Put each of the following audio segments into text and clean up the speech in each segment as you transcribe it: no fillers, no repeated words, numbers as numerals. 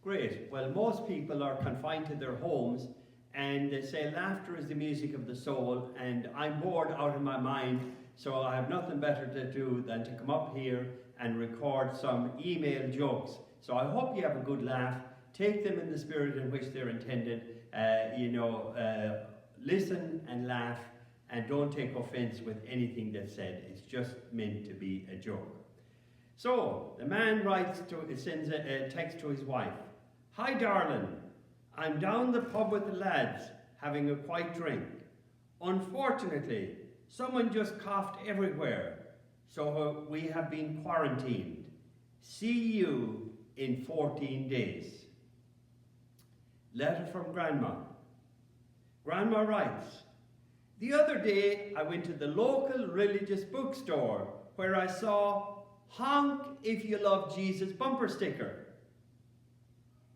Great. Well, most people are confined to their homes, and they say laughter is the music of the soul, and I'm bored out of my mind, so I have nothing better to do than to come up here and record some email jokes. So I hope you have a good laugh. Take them in the spirit in which they're intended. Listen and laugh, and don't take offense with anything that's said. It's just meant to be a joke. So the man sends a text to his wife. Hi darling, I'm down the pub with the lads having a quiet drink. Unfortunately, someone just coughed everywhere, so we have been quarantined. See you in 14 days. Letter from Grandma. Grandma writes, the other day I went to the local religious bookstore where I saw Honk If You Love Jesus bumper sticker.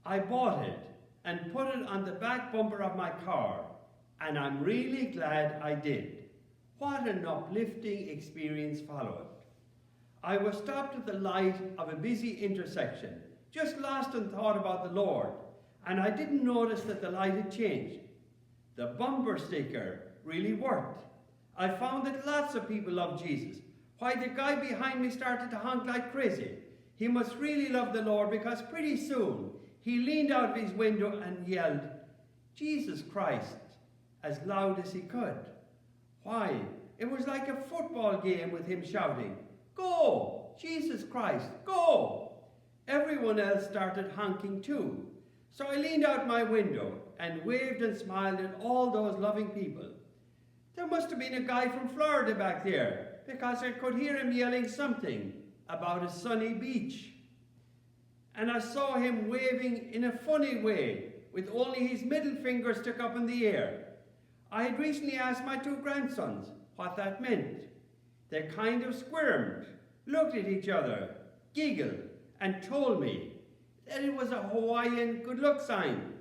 I bought it and put it on the back bumper of my car, and I'm really glad I did. What an uplifting experience followed. I was stopped at the light of a busy intersection, just lost in thought about the Lord, and I didn't notice that the light had changed. The bumper sticker really worked. I found that lots of people love Jesus. Why, the guy behind me started to honk like crazy. He must really love the Lord, because pretty soon he leaned out of his window and yelled, Jesus Christ, as loud as he could. Why, it was like a football game with him shouting, Go, Jesus Christ, go! Everyone else started honking too. So I leaned out my window and waved and smiled at all those loving people. There must have been a guy from Florida back there, because I could hear him yelling something about a sunny beach. And I saw him waving in a funny way, with only his middle finger stuck up in the air. I had recently asked my two grandsons what that meant. They kind of squirmed, looked at each other, giggled, and told me that it was a Hawaiian good luck sign.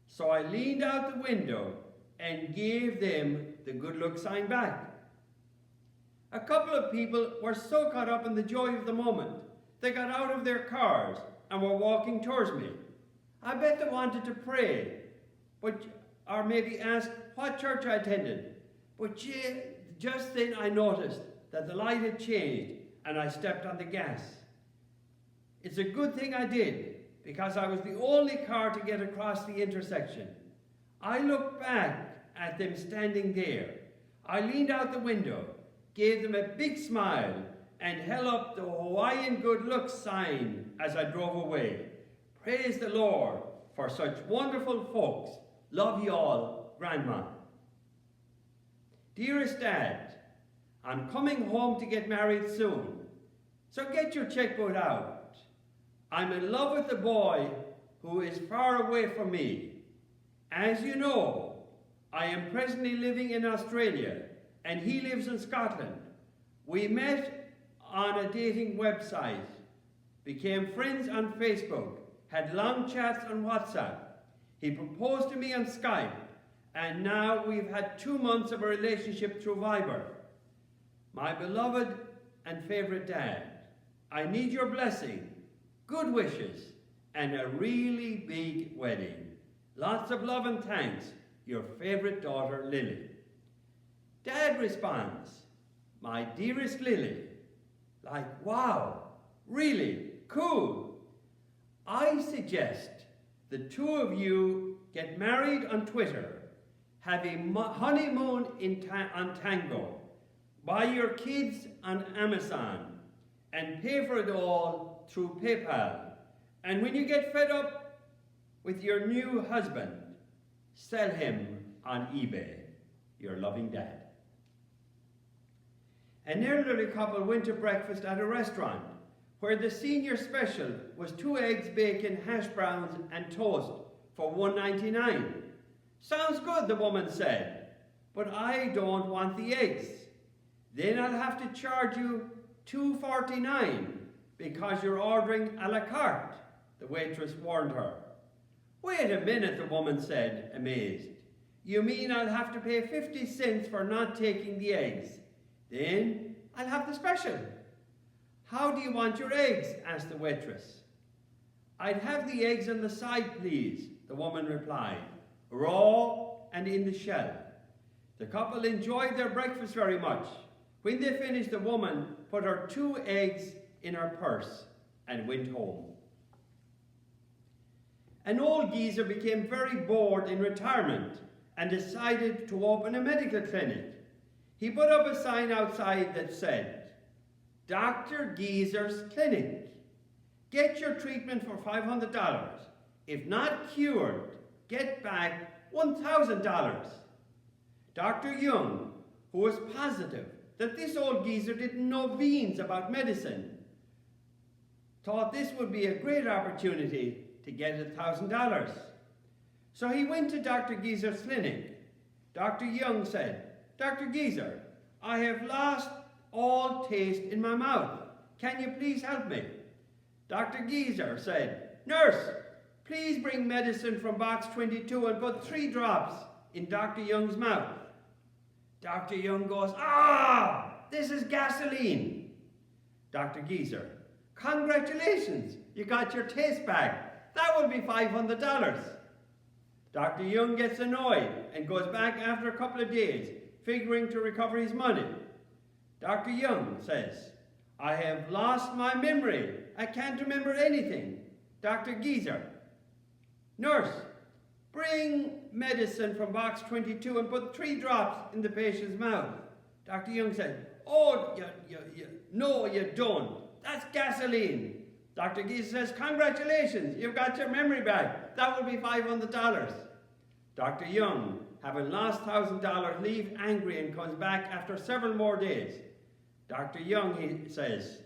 So I leaned out the window and gave them the good luck sign back. A couple of people were so caught up in the joy of the moment, they got out of their cars and were walking towards me. I bet they wanted to pray, or maybe ask what church I attended. But just then I noticed that the light had changed and I stepped on the gas. It's a good thing I did, because I was the only car to get across the intersection. I looked back at them standing there. I leaned out the window, gave them a big smile, and held up the Hawaiian good luck sign as I drove away. Praise the Lord for such wonderful folks. Love you all, Grandma. Dearest Dad, I'm coming home to get married soon, so get your checkbook out. I'm in love with a boy who is far away from me. As you know, I am presently living in Australia, and he lives in Scotland. We met on a dating website, became friends on Facebook, had long chats on WhatsApp. He proposed to me on Skype, and now we've had 2 months of a relationship through Viber. My beloved and favorite Dad, I need your blessing, good wishes, and a really big wedding. Lots of love and thanks, your favorite daughter, Lily. Dad responds, my dearest Lily, like, wow, really, cool. I suggest the two of you get married on Twitter, have a honeymoon on Tango, buy your kids on Amazon, and pay for it all through PayPal. And when you get fed up with your new husband, sell him on eBay. Your loving Dad. An elderly couple went to breakfast at a restaurant where the senior special was 2 eggs, bacon, hash browns, and toast for $1.99. Sounds good, the woman said, but I don't want the eggs. Then I'll have to charge you $2.49 because you're ordering a la carte, the waitress warned her. Wait a minute, the woman said, amazed. You mean I'll have to pay 50 cents for not taking the eggs? Then I'll have the special. How do you want your eggs? Asked the waitress. I'd have the eggs on the side, please, the woman replied, raw and in the shell. The couple enjoyed their breakfast very much. When they finished, the woman put her 2 eggs in her purse and went home. An old geezer became very bored in retirement and decided to open a medical clinic. He put up a sign outside that said, Dr. Geezer's Clinic. Get your treatment for $500. If not cured, get back $1,000. Dr. Young, who was positive that this old geezer didn't know beans about medicine, thought this would be a great opportunity to get $1,000. So he went to Dr. Geezer's clinic. Dr. Young said, Dr. Geezer, I have lost all taste in my mouth. Can you please help me? Dr. Geezer said, Nurse, please bring medicine from box 22 and put 3 drops in Dr. Young's mouth. Dr. Young goes, this is gasoline. Dr. Geezer, congratulations, you got your taste back. That will be $500. Dr. Young gets annoyed and goes back after a couple of days, figuring to recover his money. Dr. Young says, I have lost my memory. I can't remember anything. Dr. Geezer, nurse, bring medicine from box 22 and put 3 drops in the patient's mouth. Dr. Young said, no, you don't. That's gasoline. Dr. Geezer says, congratulations, you've got your memory back. That will be $500. Dr. Young, having lost $1,000, leaves angry and comes back after several more days. Dr. Young, he says,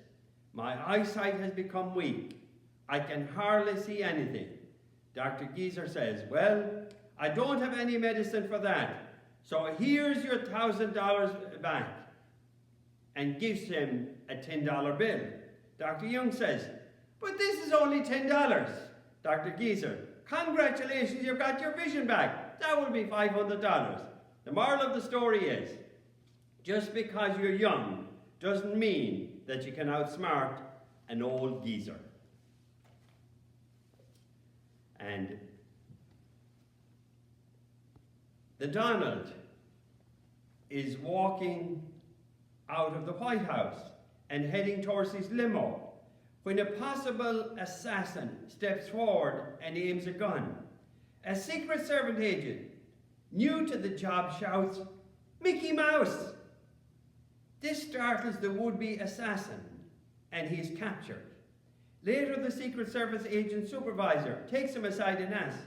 my eyesight has become weak. I can hardly see anything. Dr. Geezer says, well, I don't have any medicine for that. So here's your $1,000 back, and gives him a $10 bill. Dr. Young says, but this is only $10. Dr. Geezer, congratulations, you've got your vision back. That will be $500. The moral of the story is, just because you're young doesn't mean that you can outsmart an old geezer. And the Donald is walking out of the White House and heading towards his limo when a possible assassin steps forward and aims a gun. A Secret Service agent, new to the job, shouts, Mickey Mouse! This startles the would-be assassin, and he is captured. Later, the Secret Service agent's supervisor takes him aside and asks,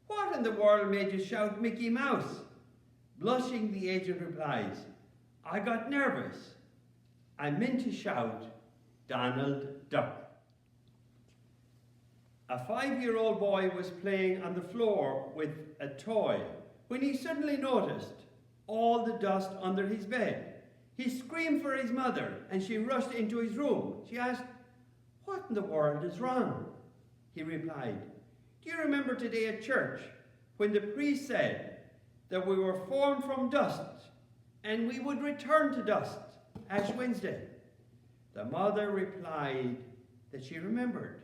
what in the world made you shout Mickey Mouse? Blushing, the agent replies, I got nervous. I meant to shout Donald Duck. A 5-year-old boy was playing on the floor with a toy when he suddenly noticed all the dust under his bed. He screamed for his mother and she rushed into his room. She asked, what in the world is wrong? He replied, do you remember today at church when the priest said that we were formed from dust and we would return to dust, Ash Wednesday? The mother replied that she remembered.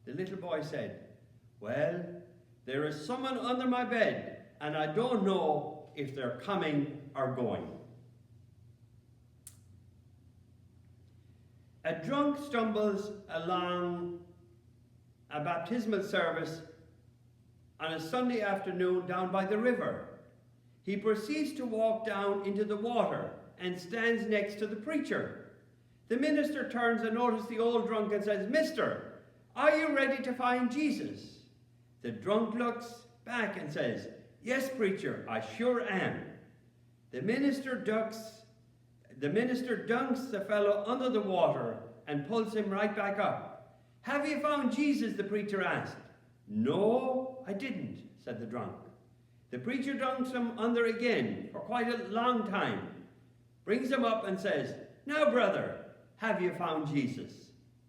The little boy said, well, there is someone under my bed and I don't know if they're coming or going. A drunk stumbles along a baptismal service on a Sunday afternoon down by the river. He proceeds to walk down into the water and stands next to the preacher. The minister turns and notices the old drunk and says, Mister, are you ready to find Jesus? The drunk looks back and says, yes, preacher, I sure am. The minister dunks the fellow under the water and pulls him right back up. Have you found Jesus? The preacher asked. No, I didn't, said the drunk. The preacher dunks him under again for quite a long time, brings him up and says, now, brother, have you found Jesus?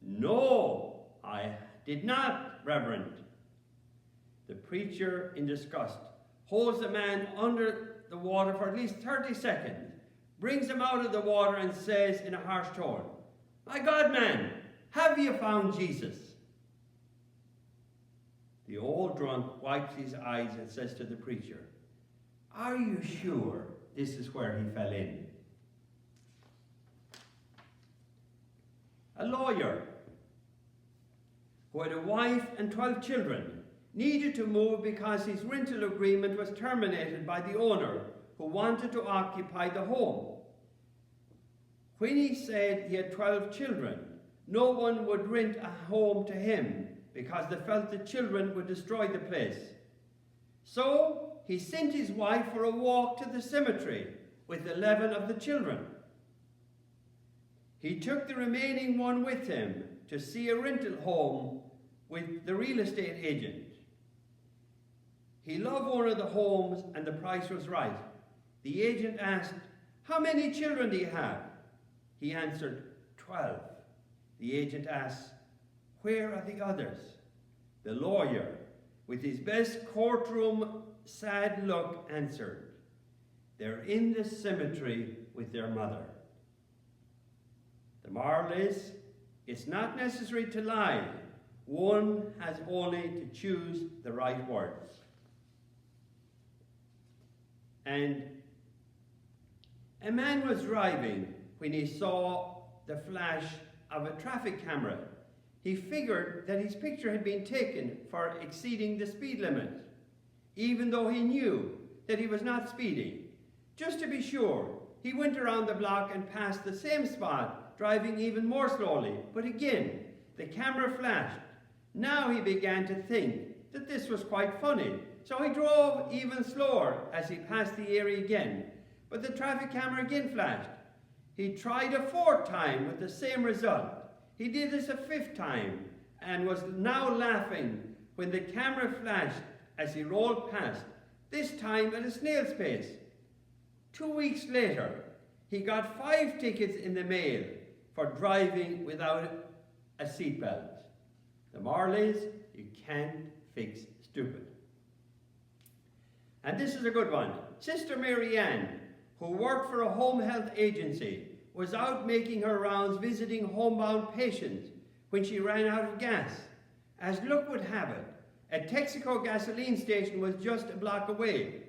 No, I did not, Reverend. The preacher, in disgust, holds the man under the water for at least 30 seconds, brings him out of the water and says in a harsh tone, my God, man, have you found Jesus? old drunk wipes his eyes and says to the preacher, "Are you sure this is where he fell in?" A lawyer who had a wife and 12 children needed to move because his rental agreement was terminated by the owner who wanted to occupy the home. When he said he had 12 children, no one would rent a home to him because they felt the children would destroy the place. So he sent his wife for a walk to the cemetery with 11 of the children. He took the remaining one with him to see a rental home with the real estate agent. He loved one of the homes and the price was right. The agent asked, "How many children do you have?" He answered, 12. The agent asked, "Where are the others?" The lawyer, with his best courtroom sad look, answered, "They're in the cemetery with their mother." The moral is, it's not necessary to lie. One has only to choose the right words. And a man was driving when he saw the flash of a traffic camera. He figured that his picture had been taken for exceeding the speed limit, even though he knew that he was not speeding. Just to be sure, he went around the block and passed the same spot, driving even more slowly. But again, the camera flashed. Now he began to think that this was quite funny, so he drove even slower as he passed the area again. But the traffic camera again flashed. He tried a 4th time with the same result. He did this a 5th time and was now laughing when the camera flashed as he rolled past, this time at a snail's pace. 2 weeks later, he got 5 tickets in the mail for driving without a seatbelt. The moral is, you can't fix stupid. And this is a good one. Sister Mary Ann, who worked for a home health agency, was out making her rounds visiting homebound patients when she ran out of gas. As luck would have it, a Texaco gasoline station was just a block away.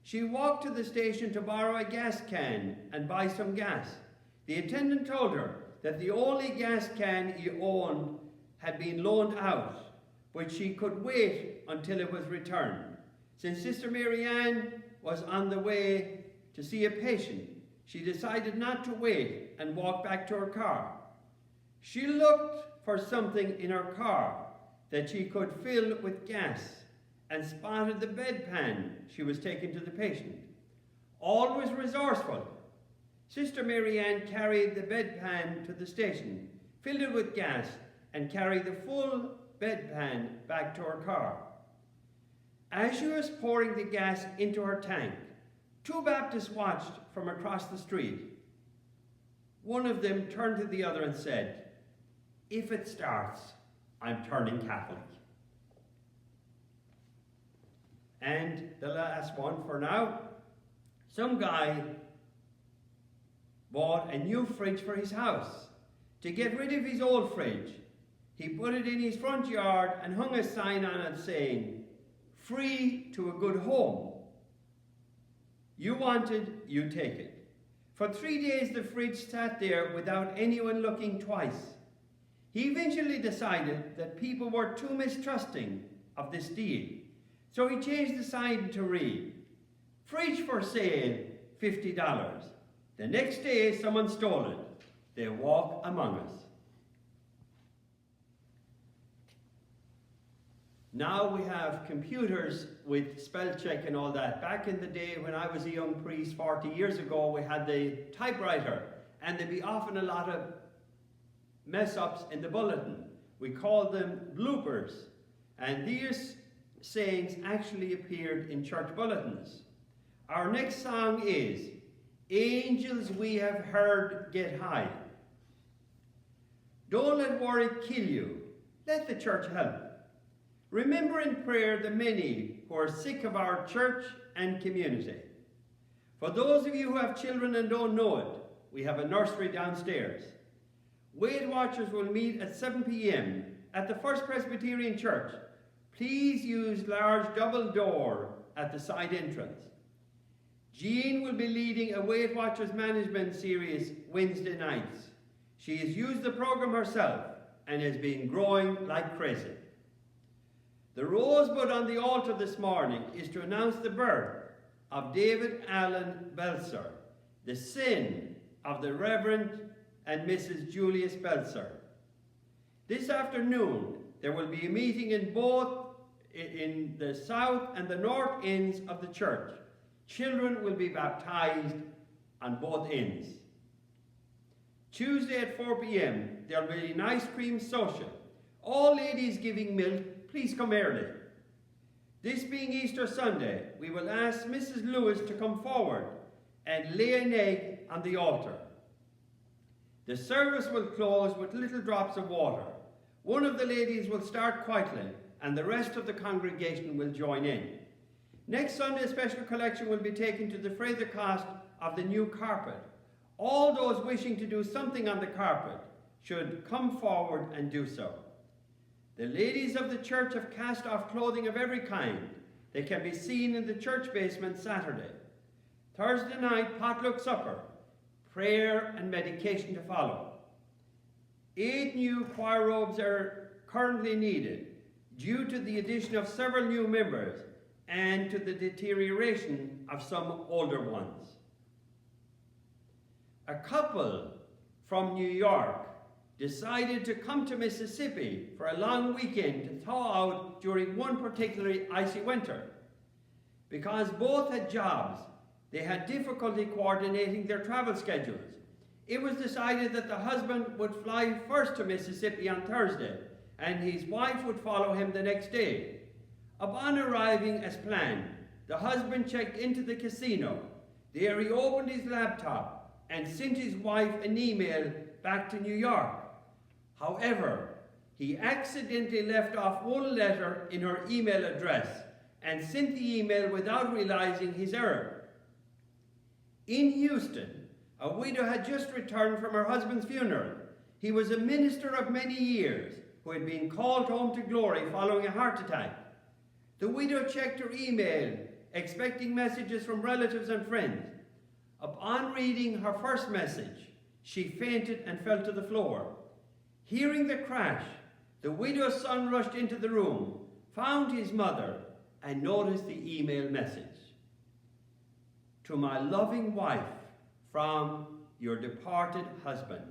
She walked to the station to borrow a gas can and buy some gas. The attendant told her that the only gas can he owned had been loaned out, but she could wait until it was returned. Since Sister Mary Ann was on the way to see a patient, she decided not to wait and walked back to her car. She looked for something in her car that she could fill with gas and spotted the bedpan she was taking to the patient. Always resourceful, Sister Mary Ann carried the bedpan to the station, filled it with gas, and carried the full bedpan back to her car. As she was pouring the gas into her tank, 2 Baptists watched from across the street. One of them turned to the other and said, "If it starts, I'm turning Catholic." And the last one for now. Some guy bought a new fridge for his house. To get rid of his old fridge, he put it in his front yard and hung a sign on it saying, "Free to a good home. You want it, you take it." For 3 days the fridge sat there without anyone looking twice. He eventually decided that people were too mistrusting of this deal, so he changed the sign to read, "Fridge for sale, $50. The next day someone stole it. They walk among us. Now we have computers with spell check and all that. Back in the day when I was a young priest 40 years ago, we had the typewriter, and there'd be often a lot of mess-ups in the bulletin. We called them bloopers, and these sayings actually appeared in church bulletins. Our next song is "Angels We Have Heard Get High." Don't let worry kill you. Let the church help. Remember in prayer the many who are sick of our church and community. For those of you who have children and don't know it, we have a nursery downstairs. Weight Watchers will meet at 7 p.m. at the First Presbyterian Church. Please use large double door at the side entrance. Jean will be leading a Weight Watchers management series Wednesday nights. She has used the program herself and has been growing like crazy. The rosebud on the altar this morning is to announce the birth of David Allen Belser, the son of the Reverend and Mrs. Julius Belser. This afternoon, there will be a meeting in the south and the north ends of the church. Children will be baptized on both ends. Tuesday at 4 p.m, there will be an ice cream social. All ladies giving milk, please come early. This being Easter Sunday, we will ask Mrs. Lewis to come forward and lay an egg on the altar. The service will close with little drops of water. One of the ladies will start quietly, and the rest of the congregation will join in. Next Sunday, a special collection will be taken to defray the cost of the new carpet. All those wishing to do something on the carpet should come forward and do so. The ladies of the church have cast off clothing of every kind. They can be seen in the church basement Saturday. Thursday night, potluck supper, prayer and medication to follow. 8 new choir robes are currently needed due to the addition of several new members and to the deterioration of some older ones. A couple from New York decided to come to Mississippi for a long weekend to thaw out during one particularly icy winter. Because both had jobs, they had difficulty coordinating their travel schedules. It was decided that the husband would fly first to Mississippi on Thursday, and his wife would follow him the next day. Upon arriving as planned, the husband checked into the casino. There he opened his laptop and sent his wife an email back to New York. However, he accidentally left off one letter in her email address and sent the email without realizing his error. In Houston, a widow had just returned from her husband's funeral. He was a minister of many years who had been called home to glory following a heart attack. The widow checked her email, expecting messages from relatives and friends. Upon reading her first message, she fainted and fell to the floor. Hearing the crash, the widow's son rushed into the room, found his mother, and noticed the email message. To my loving wife, from your departed husband.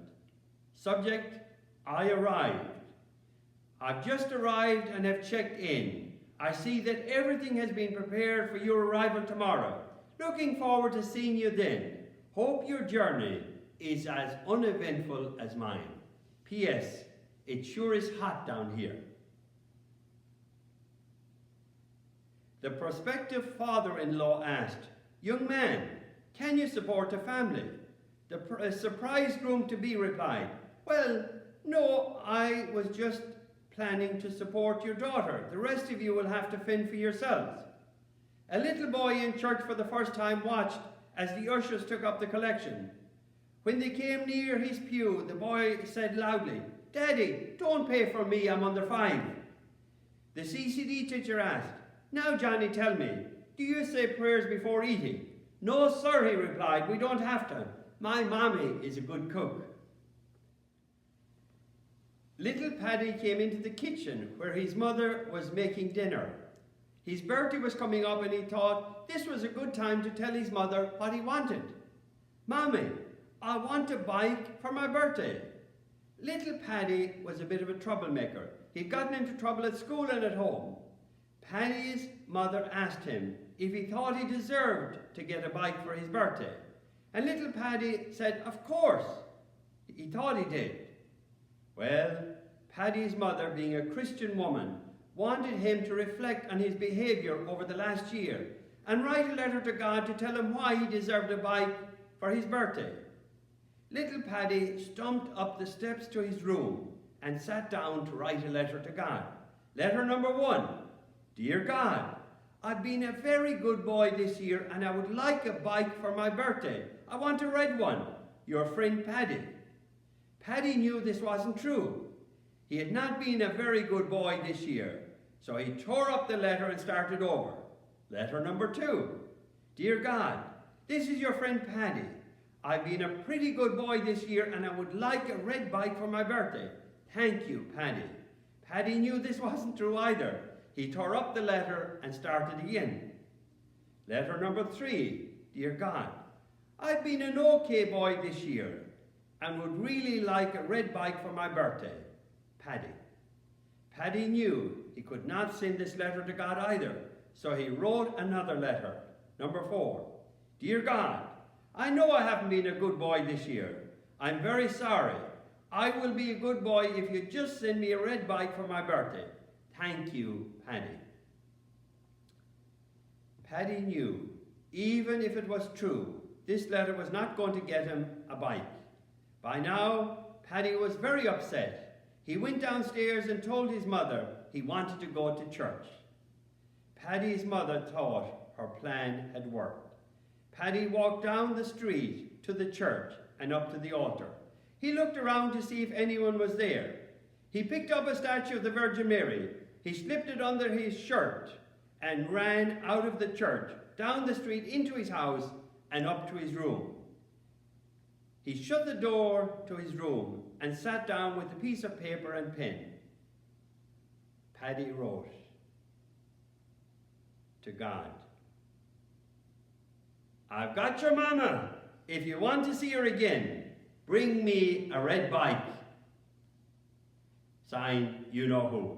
Subject, I arrived. I've just arrived and have checked in. I see that everything has been prepared for your arrival tomorrow. Looking forward to seeing you then. Hope your journey is as uneventful as mine. P.S. It sure is hot down here. The prospective father-in-law asked, young man, can you support a family? The surprised groom-to-be replied, well, no, I was just planning to support your daughter. The rest of you will have to fend for yourselves. A little boy in church for the first time watched as the ushers took up the collection. When they came near his pew, the boy said loudly, Daddy, don't pay for me, I'm under 5. The CCD teacher asked, now Johnny, tell me, do you say prayers before eating? No sir, he replied, we don't have to. My mommy is a good cook. Little Paddy came into the kitchen where his mother was making dinner. His birthday was coming up and he thought this was a good time to tell his mother what he wanted. Mommy, I want a bike for my birthday. Little Paddy was a bit of a troublemaker. He'd gotten into trouble at school and at home. Paddy's mother asked him if he thought he deserved to get a bike for his birthday. And little Paddy said, of course. He thought he did. Well, Paddy's mother, being a Christian woman, wanted him to reflect on his behavior over the last year and write a letter to God to tell him why he deserved a bike for his birthday. Little Paddy stumped up the steps to his room and sat down to write a letter to God. Letter number 1. Dear God, I've been a very good boy this year and I would like a bike for my birthday. I want a red one. Your friend Paddy. Paddy knew this wasn't true. He had not been a very good boy this year. So he tore up the letter and started over. Letter number 2. Dear God, this is your friend Paddy. I've been a pretty good boy this year and I would like a red bike for my birthday. Thank you, Paddy. Paddy knew this wasn't true either. He tore up the letter and started again. Letter number 3. Dear God, I've been an okay boy this year and would really like a red bike for my birthday. Paddy. Paddy knew he could not send this letter to God either, so he wrote another letter. Number 4. Dear God, I know I haven't been a good boy this year. I'm very sorry. I will be a good boy if you just send me a red bike for my birthday. Thank you, Paddy. Paddy knew, even if it was true, this letter was not going to get him a bike. By now, Paddy was very upset. He went downstairs and told his mother he wanted to go to church. Paddy's mother thought her plan had worked. Paddy walked down the street to the church and up to the altar. He looked around to see if anyone was there. He picked up a statue of the Virgin Mary. He slipped it under his shirt and ran out of the church, down the street into his house and up to his room. He shut the door to his room and sat down with a piece of paper and pen. Paddy wrote to God, I've got your mama. If you want to see her again, bring me a red bike. Signed, you know who.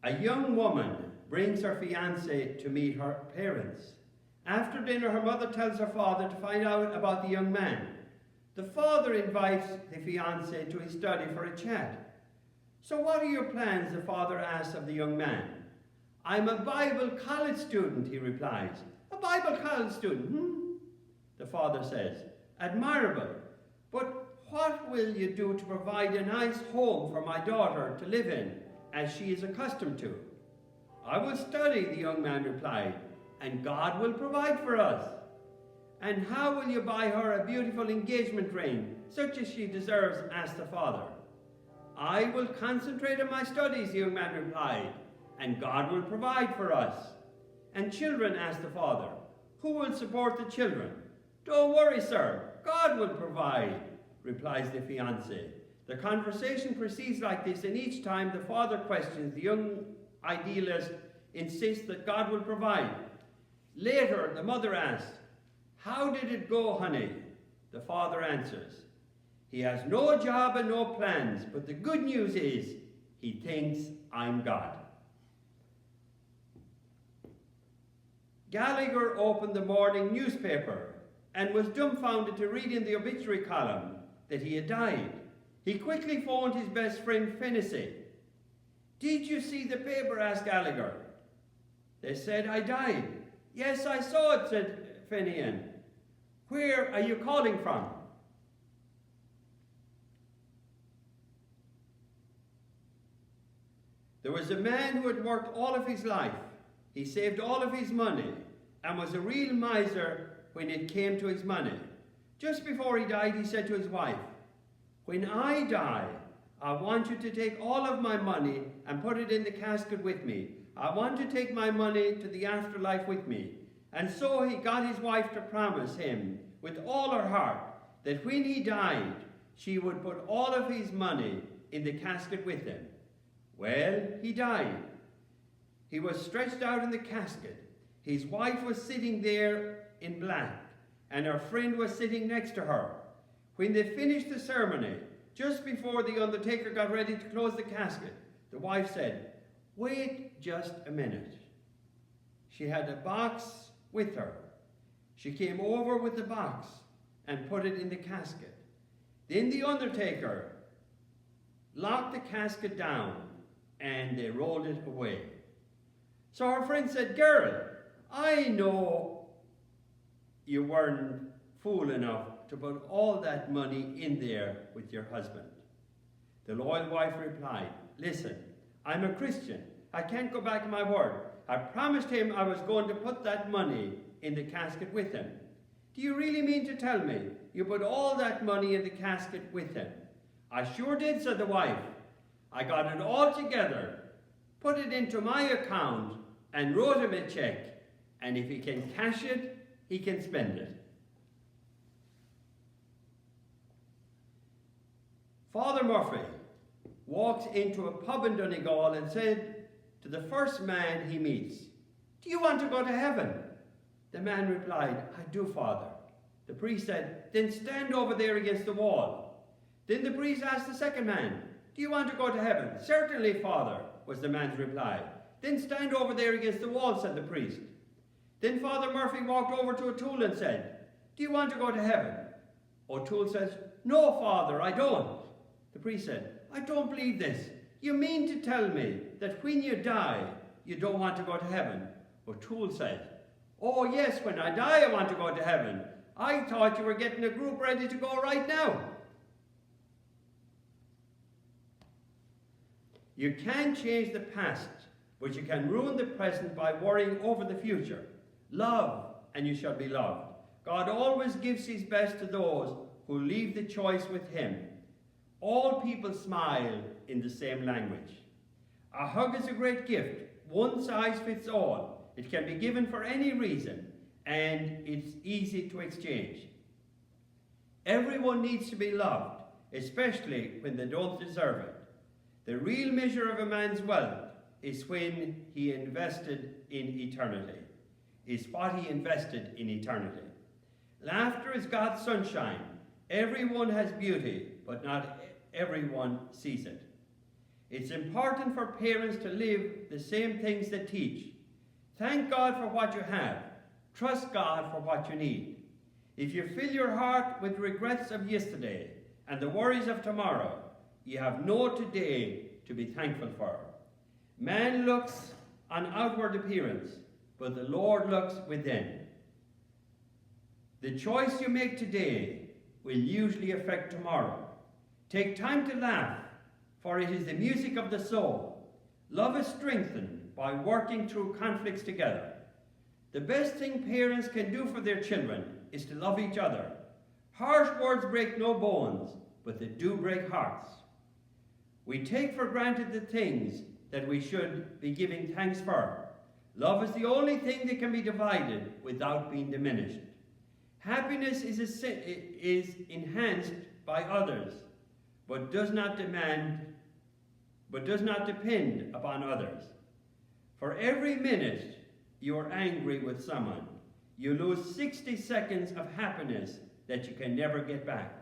A young woman brings her fiancé to meet her parents. After dinner, her mother tells her father to find out about the young man. The father invites the fiancé to his study for a chat. So what are your plans? The father asks of the young man. I'm a Bible college student, he replies. A Bible college student, The father says. Admirable. But what will you do to provide a nice home for my daughter to live in, as she is accustomed to? I will study, the young man replied, and God will provide for us. And how will you buy her a beautiful engagement ring, such as she deserves? Asked the father. I will concentrate on my studies, the young man replied, and God will provide for us. And children? Asked the father. Who will support the children? Don't worry, sir, God will provide, replies the fiancé. The conversation proceeds like this, and each time the father questions, the young idealist insists that God will provide. Later, the mother asks, how did it go, honey? The father answers, he has no job and no plans, but the good news is he thinks I'm God. Gallagher opened the morning newspaper and was dumbfounded to read in the obituary column that he had died. He quickly phoned his best friend Fennessy. Did you see the paper? Asked Gallagher. They said I died. Yes, I saw it, said Fenian. Where are you calling from? There was a man who had worked all of his life. He saved all of his money and was a real miser when it came to his money. Just before he died, he said to his wife, when I die, I want you to take all of my money and put it in the casket with me. I want to take my money to the afterlife with me. And so he got his wife to promise him with all her heart that when he died, she would put all of his money in the casket with him. Well, he died. He was stretched out in the casket. His wife was sitting there in black, and her friend was sitting next to her. When they finished the ceremony, just before the undertaker got ready to close the casket, the wife said, wait just a minute. She had a box with her. She came over with the box and put it in the casket. Then the undertaker locked the casket down and they rolled it away. So her friend said, girl, I know you weren't fool enough to put all that money in there with your husband. The loyal wife replied, listen, I'm a Christian. I can't go back on my word. I promised him I was going to put that money in the casket with him. Do you really mean to tell me you put all that money in the casket with him? I sure did, said the wife. I got it all together, put it into my account, and wrote him a check. And if he can cash it, he can spend it. Father Murphy walks into a pub in Donegal and said to the first man he meets, "Do you want to go to heaven?" The man replied, "I do, Father." The priest said, "Then stand over there against the wall." Then the priest asked the second man, "Do you want to go to heaven?" "Certainly, Father," was the man's reply. "Then stand over there against the wall," said the priest. Then Father Murphy walked over to O'Toole and said, "Do you want to go to heaven?" O'Toole says, "No, Father, I don't." The priest said, "I don't believe this. You mean to tell me that when you die, you don't want to go to heaven?" O'Toole said, "Oh yes, when I die I want to go to heaven. I thought you were getting a group ready to go right now." You can't change the past, but you can ruin the present by worrying over the future. Love, and you shall be loved. God always gives his best to those who leave the choice with him. All people smile in the same language. A hug is a great gift. One size fits all. It can be given for any reason, and it's easy to exchange. Everyone needs to be loved, especially when they don't deserve it. The real measure of a man's wealth is when he invested in eternity, is what he invested in eternity. Laughter is God's sunshine. Everyone has beauty, but not everyone sees it. It's important for parents to live the same things they teach. Thank God for what you have. Trust God for what you need. If you fill your heart with regrets of yesterday and the worries of tomorrow, you have no today to be thankful for. Man looks on outward appearance, but the Lord looks within. The choice you make today will usually affect tomorrow. Take time to laugh, for it is the music of the soul. Love is strengthened by working through conflicts together. The best thing parents can do for their children is to love each other. Harsh words break no bones, but they do break hearts. We take for granted the things that we should be giving thanks for. Love is the only thing that can be divided without being diminished. Happiness is enhanced by others, but does not depend upon others. For every minute you are angry with someone, you lose 60 seconds of happiness that you can never get back.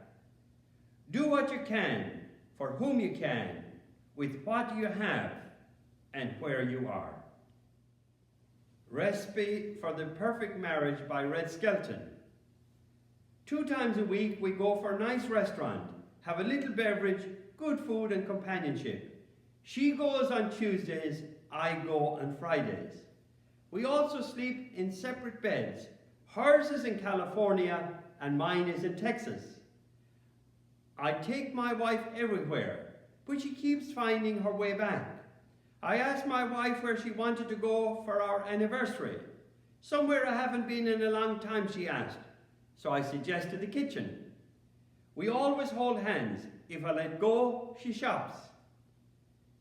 Do what you can, for whom you can, with what you have, and where you are. Recipe for the Perfect Marriage by Red Skelton. 2 times a week we go for a nice restaurant, have a little beverage, good food and companionship. She goes on Tuesdays, I go on Fridays. We also sleep in separate beds. Hers is in California and mine is in Texas. I take my wife everywhere, but she keeps finding her way back. I asked my wife where she wanted to go for our anniversary. Somewhere I haven't been in a long time, she asked, so I suggested the kitchen. We always hold hands. If I let go, she shops.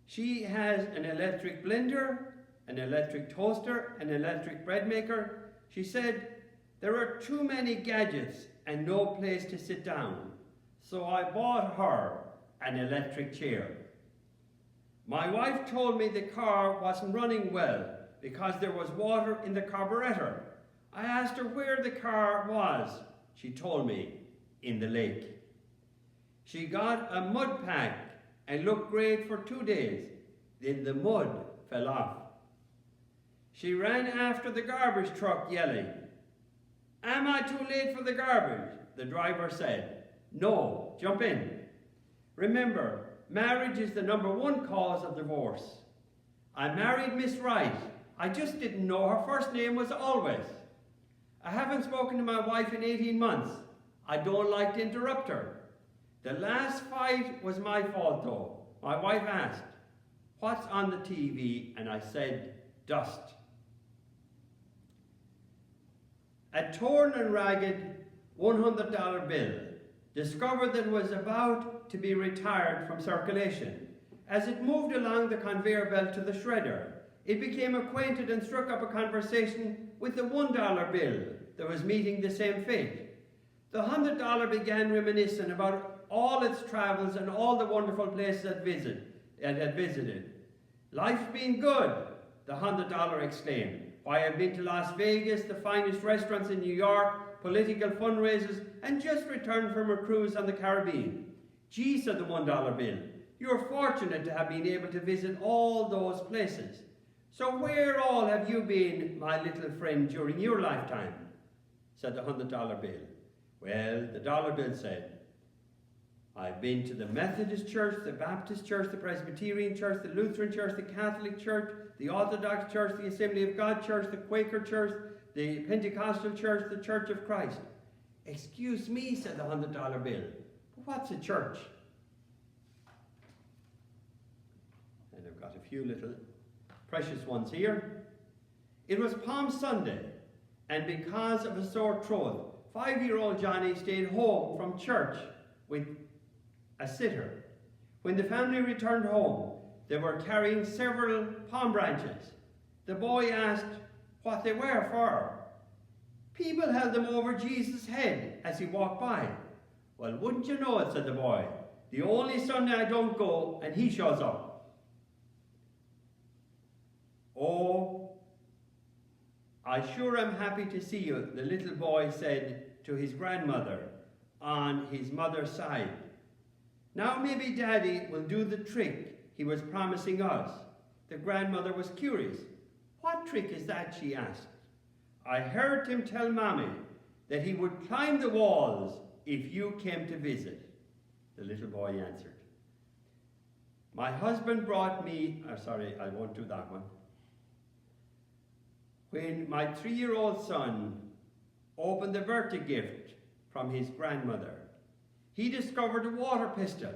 She has an electric blender, an electric toaster, an electric bread maker. She said, there are too many gadgets and no place to sit down. So I bought her an electric chair. My wife told me the car wasn't running well because there was water in the carburetor. I asked her where the car was. She told me, in the lake. She got a mud pack and looked great for 2 days. Then the mud fell off. She ran after the garbage truck yelling, "Am I too late for the garbage?" The driver said, "No, jump in." Remember, marriage is the #1 cause of divorce. I married Miss Wright. I just didn't know her first name was Always. I haven't spoken to my wife in 18 months. I don't like to interrupt her. The last fight was my fault though. My wife asked, "What's on the TV?" and I said, "Dust." A torn and ragged $100 bill. discovered that it was about to be retired from circulation. As it moved along the conveyor belt to the shredder, it became acquainted and struck up a conversation with the $1 bill that was meeting the same fate. The $100 began reminiscing about all its travels and all the wonderful places it had visited. "Life's been good," the $100 exclaimed. "Why, I've been to Las Vegas, the finest restaurants in New York, political fundraisers, and just returned from a cruise on the Caribbean." "Gee," said the $1 bill, "you're fortunate to have been able to visit all those places. So where all have you been, my little friend, during your lifetime?" said the $100 bill. Well, the dollar bill said, "I've been to the Methodist Church, the Baptist Church, the Presbyterian Church, the Lutheran Church, the Catholic Church, the Orthodox Church, the Assembly of God Church, the Quaker Church, the Pentecostal Church, the Church of Christ." "Excuse me," said the $100 bill, "but what's a church?" And I've got a few little precious ones here. It was Palm Sunday, and because of a sore throat, 5-year-old Johnny stayed home from church with a sitter. When the family returned home, they were carrying several palm branches. The boy asked what they were for. "People held them over Jesus' head as he walked by." "Well, wouldn't you know it," said the boy. "The only Sunday I don't go, and he shows up." "Oh, I sure am happy to see you," the little boy said to his grandmother on his mother's side. "Now maybe Daddy will do the trick he was promising us." The grandmother was curious. "What trick is that?" she asked. "I heard him tell Mommy that he would climb the walls if you came to visit," the little boy answered. "My husband brought me," I won't do that one. "When my 3-year-old son opened the birthday gift from his grandmother, he discovered a water pistol.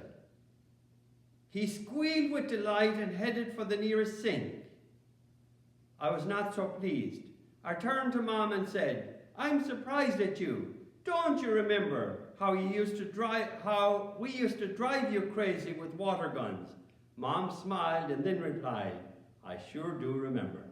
He squealed with delight and headed for the nearest sink. I was not so pleased. I turned to Mom and said, 'I'm surprised at you. Don't you remember how we used to drive you crazy with water guns?' Mom smiled and then replied, 'I sure do remember.'"